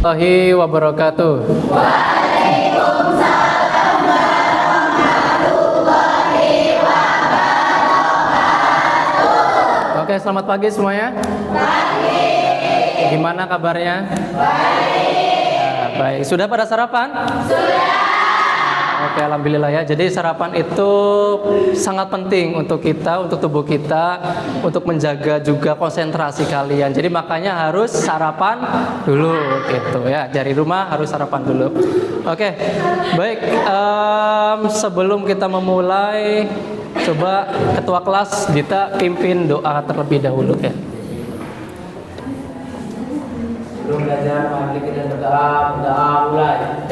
Warahmatullahi wabarakatuh. Waalaikumsalam warahmatullahi wabarakatuh. Oke, selamat pagi semuanya. Pagi. Gimana kabarnya? Baik. Baik, sudah pada sarapan? Sudah. Oke, alhamdulillah ya. Jadi sarapan itu sangat penting untuk kita, untuk tubuh kita, untuk menjaga juga konsentrasi kalian. Jadi makanya harus sarapan dulu gitu ya. Dari rumah harus sarapan dulu. Oke, baik. Sebelum kita memulai, coba ketua kelas Dita pimpin doa terlebih dahulu ya. Sebelum belajar, mari kita berdoa mulai.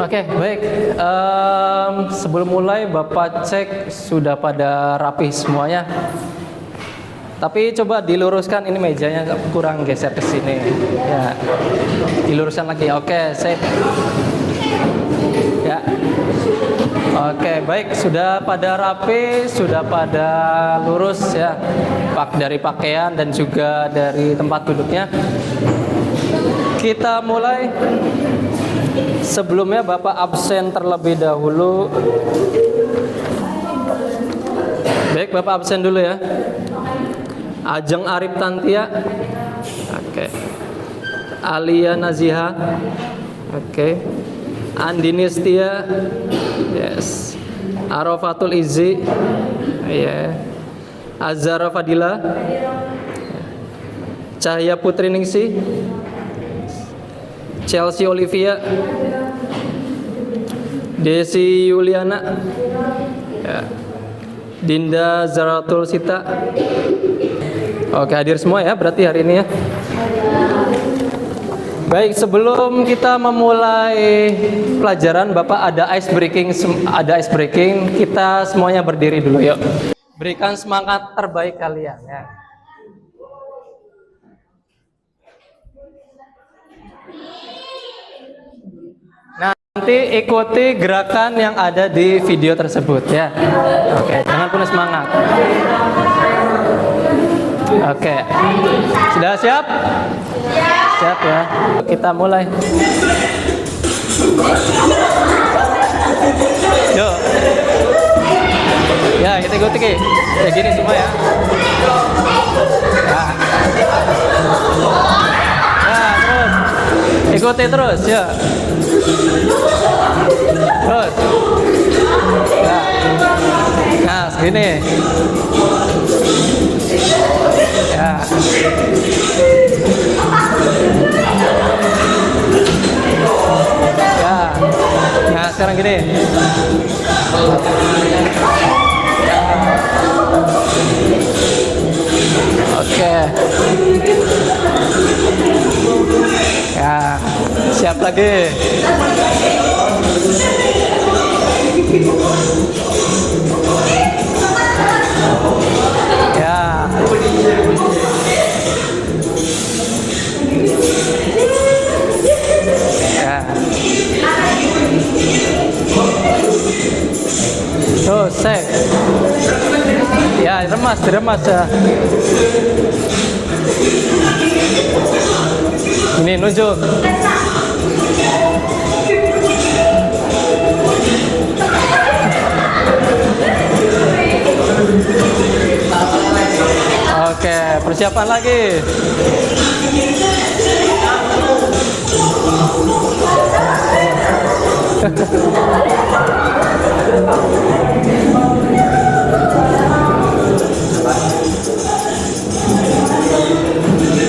Oke, baik. Sebelum mulai, Bapak cek sudah pada rapi semuanya. Tapi coba diluruskan, ini mejanya kurang geser ke sini. Ya, diluruskan lagi. Oke, sip. Ya. Oke, baik. Sudah pada rapi, sudah pada lurus ya. Dari pakaian dan juga dari tempat duduknya. Kita mulai. Sebelumnya Bapak absen terlebih dahulu. Baik, Bapak absen dulu ya. Ajeng Arif Tantia. Oke. Alia Naziha. Oke. Andini Setia. Yes. Arofatul Izzi. Ya. Azhara Fadila. Cahaya Putri Ningsih. Chelsea Olivia, Desi Yuliana, ya. Dinda Zaratul Sita. Oke, hadir semua ya berarti hari ini ya. Baik, sebelum kita memulai pelajaran, Bapak ada ice breaking, kita semuanya berdiri dulu yuk. Berikan semangat terbaik kalian ya. Nanti ikuti gerakan yang ada di video tersebut ya. Oke, jangan punya semangat. Oke, sudah siap? Siap ya. Kita mulai. Yuk. Ya, kita ikuti kayak gini semua ya. Ya, terus. Ikuti terus ya. Terus. Nah, segini. Ya. Ya. Nah, sekarang gini. Ya. Oke. Ya, siap lagi. Ya. Ya. Tuh, sek. Ya, diremas ya. Ini nunjuk. Oke, persiapan lagi.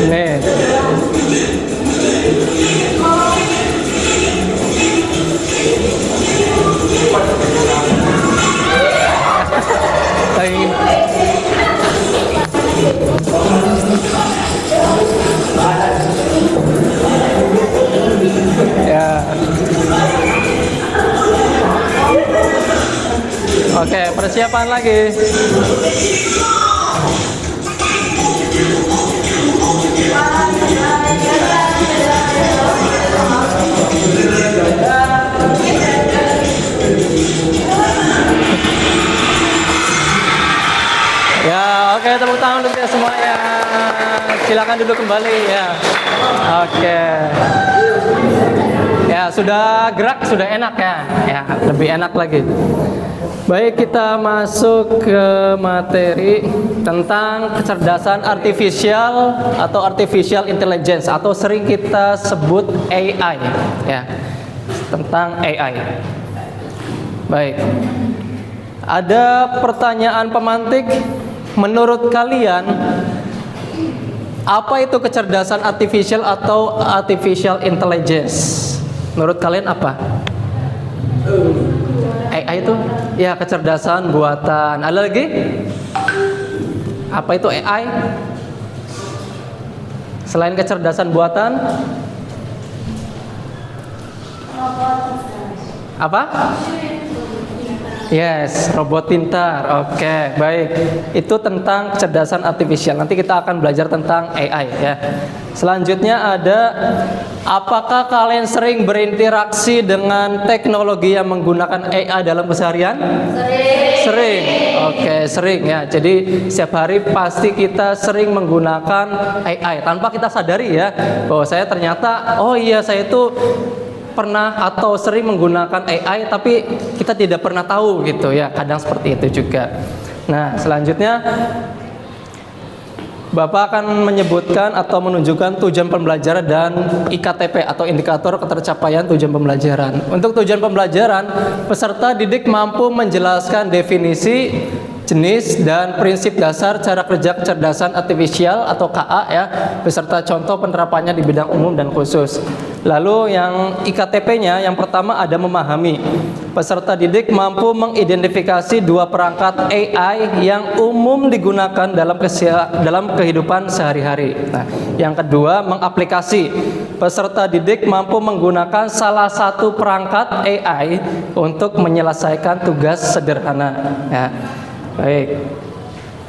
Nih. persiapan lagi. Ya, oke, tepuk tangan untuk kita semuanya. Silakan duduk kembali ya. Oke. Ya, sudah gerak, sudah enak ya. Ya, lebih enak lagi. Baik, kita masuk ke materi tentang kecerdasan artifisial atau artificial intelligence atau sering kita sebut AI ya. Tentang AI. Baik. Ada pertanyaan pemantik, menurut kalian apa itu kecerdasan artifisial atau artificial intelligence? Menurut kalian apa? AI itu ya kecerdasan buatan. Ada lagi? Apa itu AI? Selain kecerdasan buatan? Apa? Yes, robot pintar. Oke, baik. Itu tentang kecerdasan artifisial. Nanti kita akan belajar tentang AI ya. Selanjutnya ada, apakah kalian sering berinteraksi dengan teknologi yang menggunakan AI dalam keseharian? Sering. Oke, sering ya. Jadi setiap hari pasti kita sering menggunakan AI tanpa kita sadari ya bahwa saya ternyata saya itu pernah atau sering menggunakan AI tapi kita tidak pernah tahu gitu ya, kadang seperti itu juga. Nah, selanjutnya Bapak akan menyebutkan atau menunjukkan tujuan pembelajaran dan IKTP atau indikator ketercapaian tujuan pembelajaran. Untuk tujuan pembelajaran, peserta didik mampu menjelaskan definisi, jenis dan prinsip dasar cara kerja kecerdasan artifisial atau KA ya, beserta contoh penerapannya di bidang umum dan khusus. Lalu yang IKTP-nya yang pertama ada memahami. Peserta didik mampu mengidentifikasi dua perangkat AI yang umum digunakan dalam kehidupan sehari-hari. Nah, yang kedua mengaplikasi. Peserta didik mampu menggunakan salah satu perangkat AI untuk menyelesaikan tugas sederhana. Ya. Baik.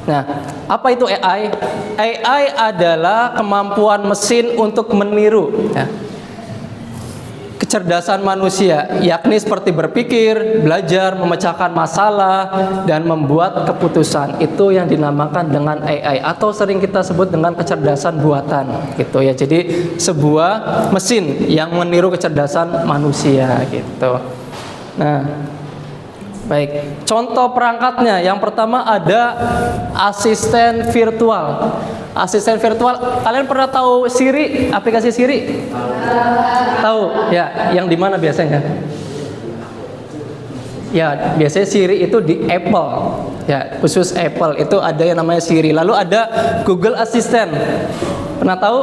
Nah, apa itu AI? AI adalah kemampuan mesin untuk meniru ya, kecerdasan manusia, yakni seperti berpikir, belajar, memecahkan masalah, dan membuat keputusan. Itu yang dinamakan dengan AI atau sering kita sebut dengan kecerdasan buatan gitu ya. Jadi sebuah mesin yang meniru kecerdasan manusia gitu. Nah, baik, contoh perangkatnya yang pertama ada asisten virtual. Asisten virtual, kalian pernah tahu Siri, aplikasi Siri? Tahu? Ya, yang di mana biasanya? Ya, biasanya Siri itu di Apple. Ya, khusus Apple itu ada yang namanya Siri. Lalu ada Google Assistant. Pernah tahu?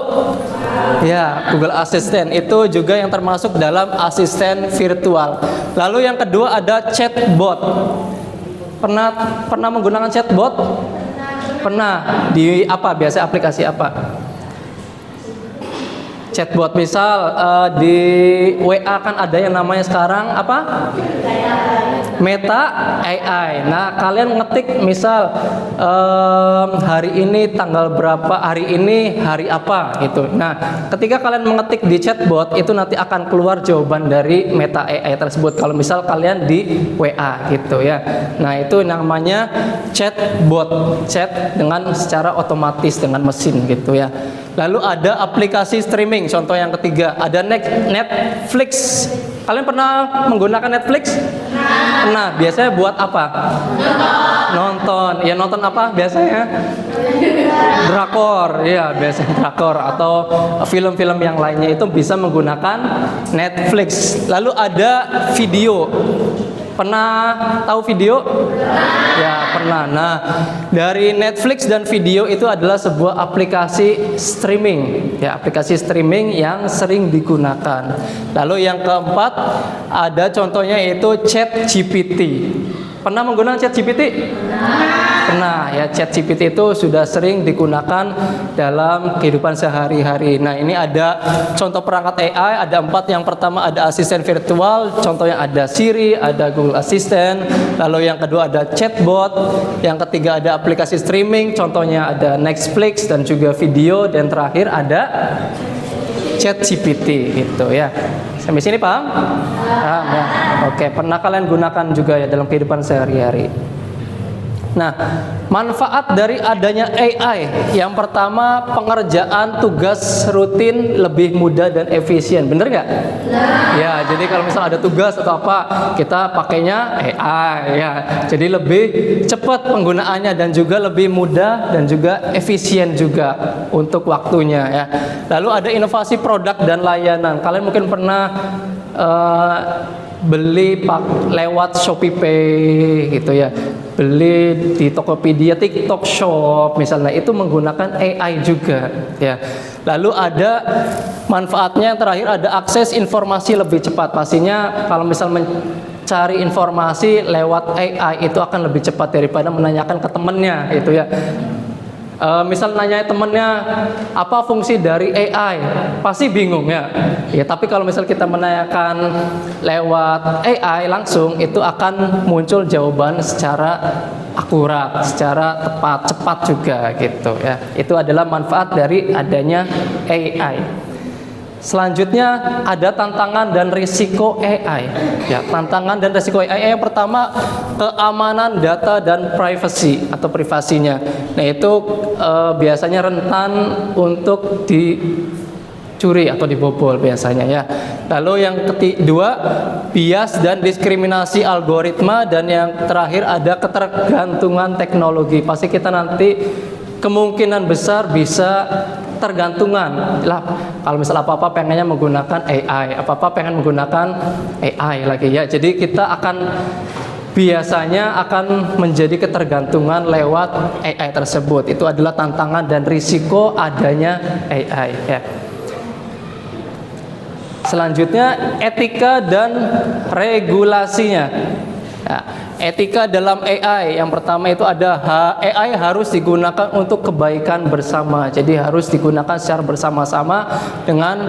Ya, Google Assistant itu juga yang termasuk dalam asisten virtual. Lalu yang kedua ada chatbot. Pernah menggunakan chatbot? Pernah. Di apa? Biasa aplikasi apa? Chatbot. Misal di WA kan ada yang namanya sekarang apa? Meta AI. Nah, kalian ngetik misal hari ini tanggal berapa, hari ini hari apa gitu. Nah, ketika kalian mengetik di chatbot itu nanti akan keluar jawaban dari Meta AI tersebut. Kalau misal kalian di WA gitu ya. Nah, itu namanya chatbot. Chat dengan secara otomatis dengan mesin gitu ya. Lalu ada aplikasi streaming. Contoh yang ketiga ada Netflix. Kalian pernah menggunakan Netflix? Pernah. Biasanya buat apa? Nonton. Ya, nonton apa biasanya? Drakor. Ya, biasanya drakor atau film-film yang lainnya itu bisa menggunakan Netflix. Lalu ada video. Pernah tahu video? Ya, pernah. Nah, dari Netflix dan video itu adalah sebuah aplikasi streaming. Ya, aplikasi streaming yang sering digunakan. Lalu yang keempat ada contohnya yaitu ChatGPT. Pernah menggunakan ChatGPT? Pernah ya, ChatGPT itu sudah sering digunakan dalam kehidupan sehari-hari. Nah, ini ada contoh perangkat AI, ada 4. Yang pertama ada asisten virtual, contohnya ada Siri, ada Google Assistant. Lalu yang kedua ada chatbot, yang ketiga ada aplikasi streaming, contohnya ada Netflix dan juga video, dan terakhir ada ChatGPT gitu ya. Sampai sini paham? Paham ya. Oke, pernah kalian gunakan juga ya dalam kehidupan sehari-hari. Nah, manfaat dari adanya AI, yang pertama pengerjaan tugas rutin lebih mudah dan efisien, bener nggak? Ya, jadi kalau misal ada tugas atau apa, kita pakainya AI ya. Jadi lebih cepat penggunaannya dan juga lebih mudah dan juga efisien juga untuk waktunya ya. Lalu ada inovasi produk dan layanan. Kalian mungkin pernah beli lewat Shopee Pay gitu ya, beli di Tokopedia, TikTok Shop misalnya, itu menggunakan AI juga ya. Lalu ada manfaatnya yang terakhir, ada akses informasi lebih cepat. Pastinya kalau misal mencari informasi lewat AI itu akan lebih cepat daripada menanyakan ke temennya itu ya. Misal nanya temennya apa fungsi dari AI, pasti bingung ya. Ya, tapi kalau misal kita menanyakan lewat AI langsung, itu akan muncul jawaban secara akurat, secara tepat, cepat juga gitu ya. Itu adalah manfaat dari adanya AI. Selanjutnya ada tantangan dan risiko AI. Ya, tantangan dan risiko AI yang pertama, keamanan data dan privacy atau privasinya. Nah, itu biasanya rentan untuk dicuri atau dibobol biasanya ya. Lalu yang kedua, bias dan diskriminasi algoritma, dan yang terakhir ada ketergantungan teknologi. Pasti kita nanti kemungkinan besar bisa tergantungan lah. Kalau misal apa-apa pengennya menggunakan AI, apa-apa pengen menggunakan AI lagi ya. Jadi kita biasanya akan menjadi ketergantungan lewat AI tersebut. Itu adalah tantangan dan risiko adanya AI ya. Selanjutnya etika dan regulasinya. Ya, etika dalam AI, yang pertama itu ada AI harus digunakan untuk kebaikan bersama. Jadi harus digunakan secara bersama-sama dengan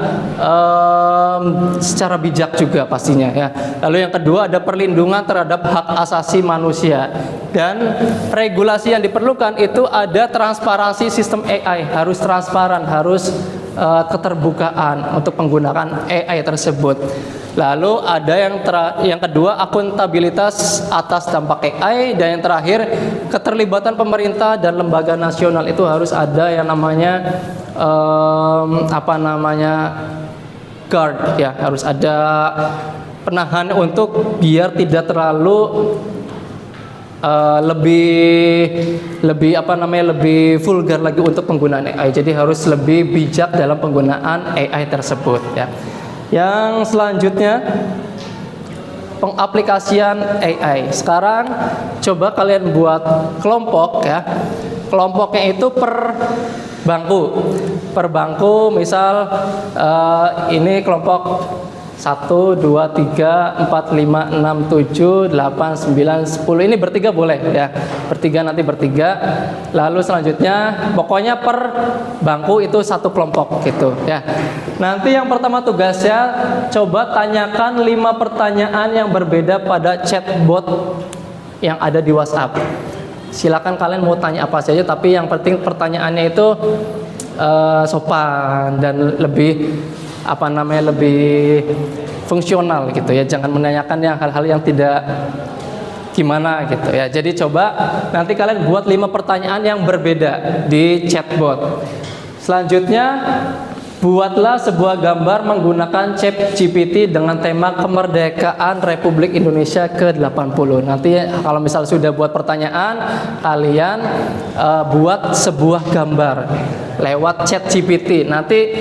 secara bijak juga pastinya ya. Lalu yang kedua ada perlindungan terhadap hak asasi manusia, dan regulasi yang diperlukan itu ada transparansi sistem AI, harus transparan, harus keterbukaan untuk penggunaan AI tersebut. Lalu ada yang kedua akuntabilitas atas dampak AI, dan yang terakhir keterlibatan pemerintah dan lembaga nasional. Itu harus ada yang namanya guard ya, harus ada penahan untuk biar tidak terlalu lebih vulgar lagi untuk penggunaan AI. Jadi harus lebih bijak dalam penggunaan AI tersebut ya. Yang selanjutnya pengaplikasian AI. Sekarang coba kalian buat kelompok ya. Kelompoknya itu per bangku. Misal ini kelompok 1, 2, 3, 4, 5, 6, 7, 8, 9, 10. Ini bertiga boleh ya. Nanti bertiga. Lalu selanjutnya pokoknya per bangku itu satu kelompok gitu ya. Nanti yang pertama tugasnya coba tanyakan 5 pertanyaan yang berbeda pada chatbot yang ada di WhatsApp. Silakan kalian mau tanya apa saja, tapi yang penting pertanyaannya itu sopan dan lebih lebih fungsional gitu ya. Jangan menanyakan yang hal-hal yang tidak gimana gitu ya. Jadi coba nanti kalian buat 5 pertanyaan yang berbeda di chatbot. Selanjutnya buatlah sebuah gambar menggunakan ChatGPT dengan tema kemerdekaan Republik Indonesia ke-80. Nanti kalau misal sudah buat pertanyaan, kalian buat sebuah gambar lewat ChatGPT. Nanti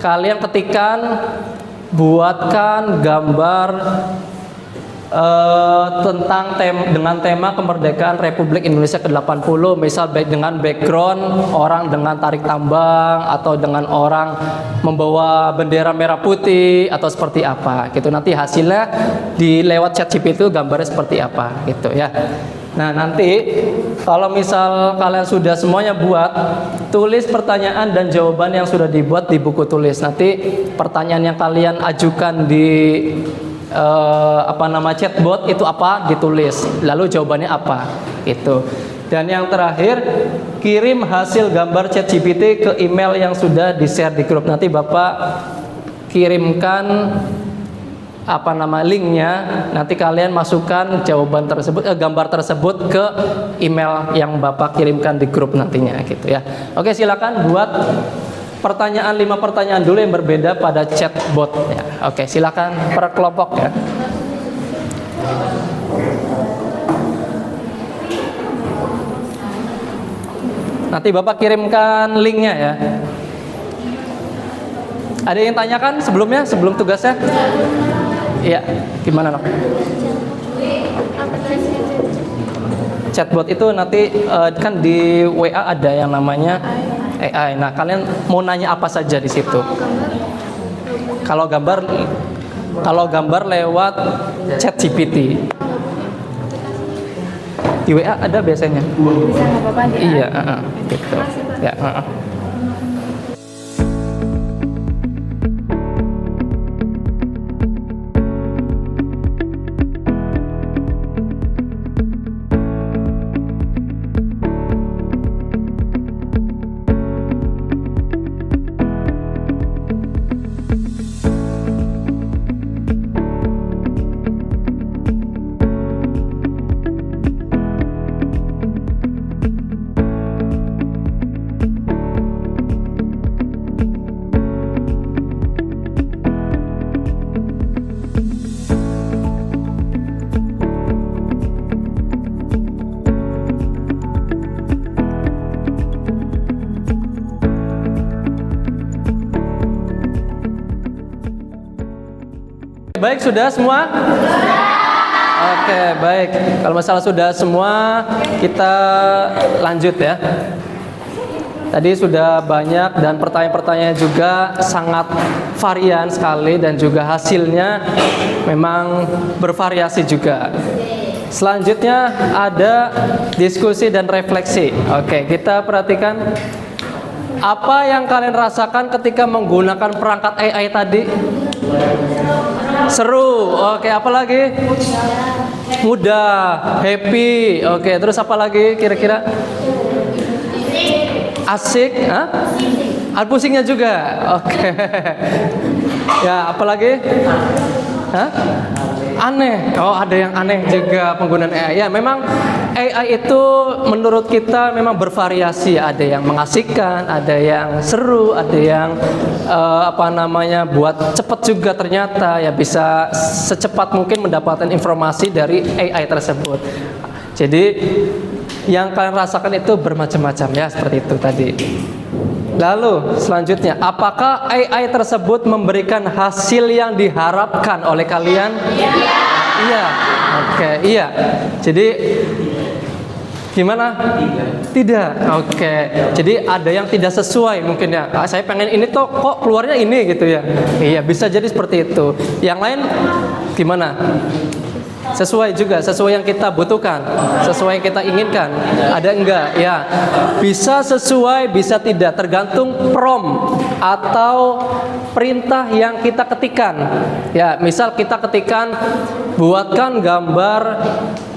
kalian buatkan gambar dengan tema kemerdekaan Republik Indonesia ke-80, misal dengan background orang dengan tarik tambang atau dengan orang membawa bendera merah putih atau seperti apa gitu. Nanti hasilnya di lewat ChatGPT itu gambarnya seperti apa gitu ya. Nah, nanti kalau misal kalian sudah semuanya buat, tulis pertanyaan dan jawaban yang sudah dibuat di buku tulis. Nanti pertanyaan yang kalian ajukan di chatbot itu apa, ditulis. Lalu jawabannya apa, itu. Dan yang terakhir, kirim hasil gambar ChatGPT ke email yang sudah di-share di grup. Nanti Bapak kirimkan linknya, nanti kalian masukkan jawaban tersebut, gambar tersebut ke email yang Bapak kirimkan di grup nantinya gitu ya. Oke, silakan buat pertanyaan 5 pertanyaan dulu yang berbeda pada chatbot ya. Oke, silakan per kelompok ya. Nanti Bapak kirimkan linknya ya. Ada yang tanyakan sebelumnya, sebelum tugasnya? Iya, gimana Nok? Chatbot itu nanti kan di WA ada yang namanya AI. Nah, kalian mau nanya apa saja di situ? Kalau gambar lewat ChatGPT. Di WA ada biasanya. Bisa nggak apa-apa aja. Iya, gitu. Ya, baik, sudah semua? Oke, baik. Kalau masalah sudah semua, kita lanjut ya. Tadi sudah banyak dan pertanyaan-pertanyaan juga sangat varian sekali dan juga hasilnya memang bervariasi juga. Selanjutnya ada diskusi dan refleksi. Oke, kita perhatikan apa yang kalian rasakan ketika menggunakan perangkat AI tadi? Seru. Oke, apa lagi? Mudah, happy. Oke, terus apa lagi kira-kira? Asik, ada pusingnya juga. Oke. Ya, apa lagi? Aneh. Oh, ada yang aneh juga penggunaan AI. Ya, memang AI itu menurut kita memang bervariasi. Ada yang mengasihkan, ada yang seru, ada yang buat cepat juga ternyata ya, bisa secepat mungkin mendapatkan informasi dari AI tersebut. Jadi yang kalian rasakan itu bermacam-macam ya, seperti itu tadi. Lalu selanjutnya, apakah AI tersebut memberikan hasil yang diharapkan oleh kalian? Iya. Oke, iya. Jadi gimana? Tidak. Oke. Jadi ada yang tidak sesuai mungkin ya. Saya pengen ini kok keluarnya ini gitu ya. Iya, bisa jadi seperti itu. Yang lain gimana? Sesuai juga, sesuai yang kita butuhkan, sesuai yang kita inginkan. Ada enggak? Ya, bisa sesuai, bisa tidak, tergantung prompt atau perintah yang kita ketikkan. Ya, misal kita ketikkan buatkan gambar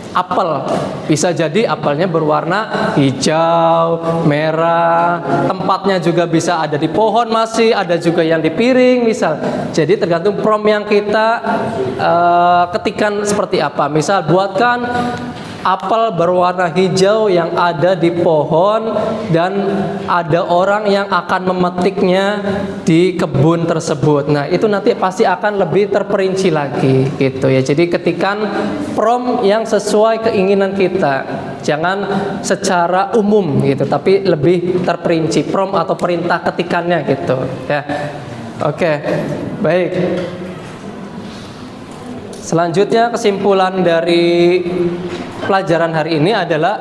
apel, bisa jadi apelnya berwarna hijau, merah, tempatnya juga bisa ada di pohon, masih ada juga yang di piring misal. Jadi tergantung prompt yang kita ketikkan seperti apa. Misal buatkan apel berwarna hijau yang ada di pohon dan ada orang yang akan memetiknya di kebun tersebut. Nah, itu nanti pasti akan lebih terperinci lagi gitu ya. Jadi ketikan prompt yang sesuai keinginan kita. Jangan secara umum gitu, tapi lebih terperinci prompt atau perintah ketikannya gitu ya. Oke. Baik. Selanjutnya kesimpulan dari pelajaran hari ini adalah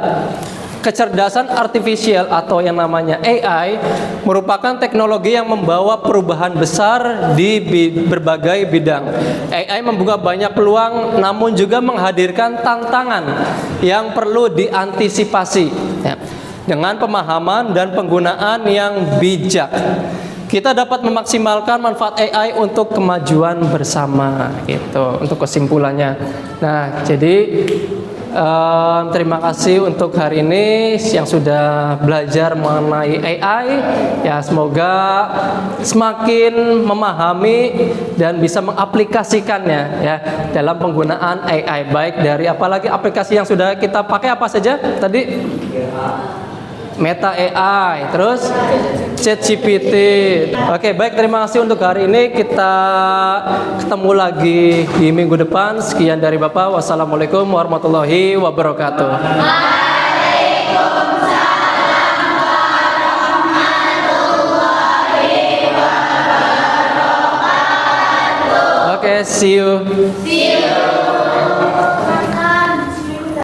kecerdasan artifisial atau yang namanya AI merupakan teknologi yang membawa perubahan besar di berbagai bidang. AI membuka banyak peluang namun juga menghadirkan tantangan yang perlu diantisipasi ya. Dengan pemahaman dan penggunaan yang bijak, kita dapat memaksimalkan manfaat AI untuk kemajuan bersama gitu untuk kesimpulannya. Nah, jadi terima kasih untuk hari ini yang sudah belajar mengenai AI ya, semoga semakin memahami dan bisa mengaplikasikannya ya dalam penggunaan AI, baik dari apalagi aplikasi yang sudah kita pakai apa saja tadi, Meta AI, terus ChatGPT. Oke, baik, terima kasih untuk hari ini. Kita ketemu lagi di minggu depan. Sekian dari Bapak. Wassalamualaikum warahmatullahi wabarakatuh. Oke, see you.